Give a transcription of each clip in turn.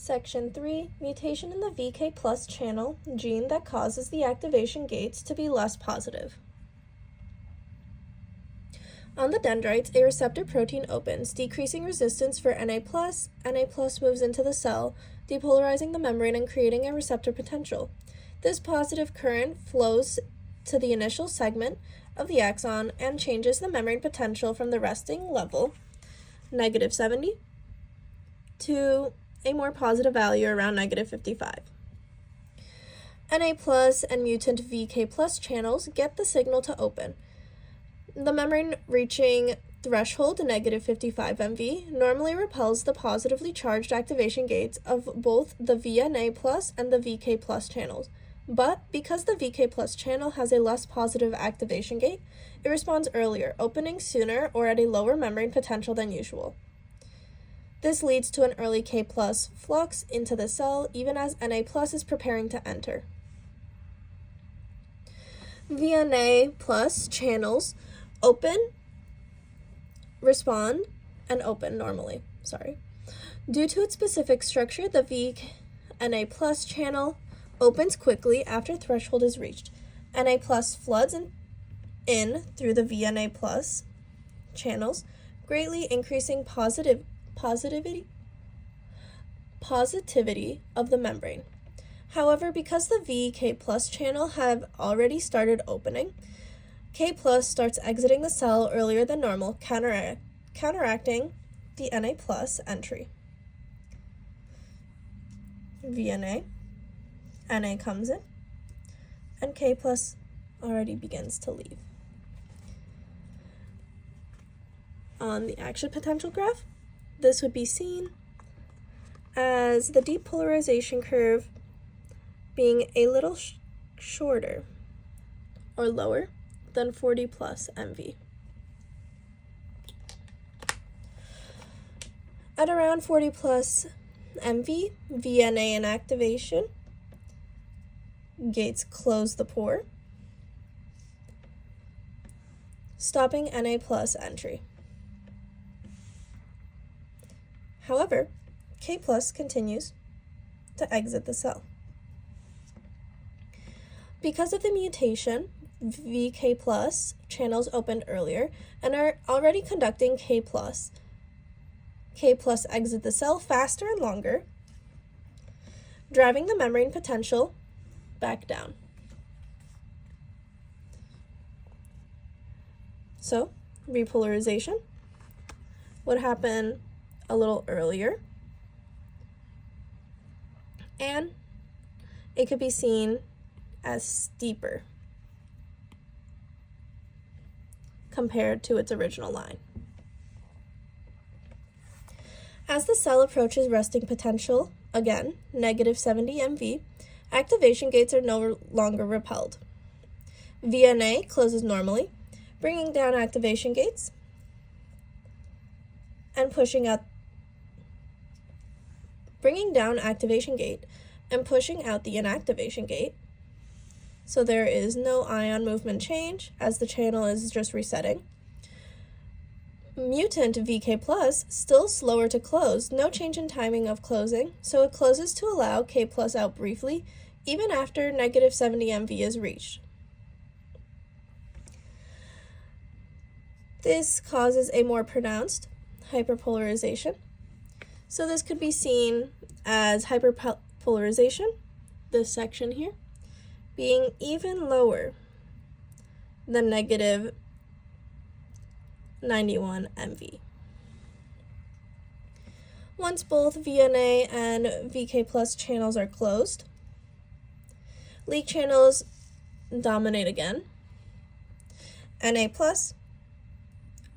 Section 3, mutation in the VK plus channel gene that causes the activation gates to be less positive. On the dendrites, a receptor protein opens, decreasing resistance for Na+. Na+ moves into the cell, depolarizing the membrane and creating a receptor potential. This positive current flows to the initial segment of the axon and changes the membrane potential from the resting level, -70, to a more positive value around -55. Na+ and mutant VK+ channels get the signal to open. The membrane reaching threshold -55 MV normally repels the positively charged activation gates of both the VNA+ and the VK+ channels. But because the VK+ channel has a less positive activation gate, it responds earlier, opening sooner or at a lower membrane potential than usual. This leads to an early K+ flux into the cell, even as Na+ is preparing to enter. VNA+ channels respond and open normally. Due to its specific structure, the VNA+ channel opens quickly after threshold is reached. Na+ floods in through the VNA+ channels, greatly increasing positivity of the membrane. However, because the VK+ channel have already started opening, K+ starts exiting the cell earlier than normal, counteracting the Na+ entry. VNA, Na comes in, and K+ already begins to leave. On the action potential graph, this would be seen as the depolarization curve being a little shorter or lower than 40 plus MV. At around 40 plus MV, VNA inactivation gates close the pore, stopping Na+ entry. However, K+ continues to exit the cell. Because of the mutation, VK+ channels opened earlier and are already conducting K+. K+ exit the cell faster and longer, driving the membrane potential back down. So, repolarization would happen a little earlier, and it could be seen as steeper compared to its original line. As the cell approaches resting potential, again, -70 MV, activation gates are no longer repelled. VNA closes normally, bringing down activation gates and pushing out the inactivation gate. So there is no ion movement change as the channel is just resetting. Mutant VK+, still slower to close, no change in timing of closing, so it closes to allow K+ out briefly, even after -70 MV is reached. This causes a more pronounced hyperpolarization. So this could be seen as hyperpolarization, this section here, being even lower than -91 MV. Once both VNA and VK+ channels are closed, leak channels dominate again. Na+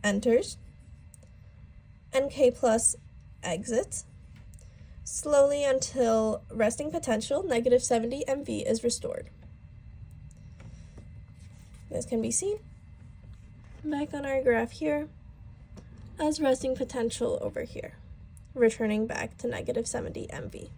enters, and K+ exits, slowly until resting potential, -70 MV, is restored. This can be seen back on our graph here as resting potential over here, returning back to -70 MV.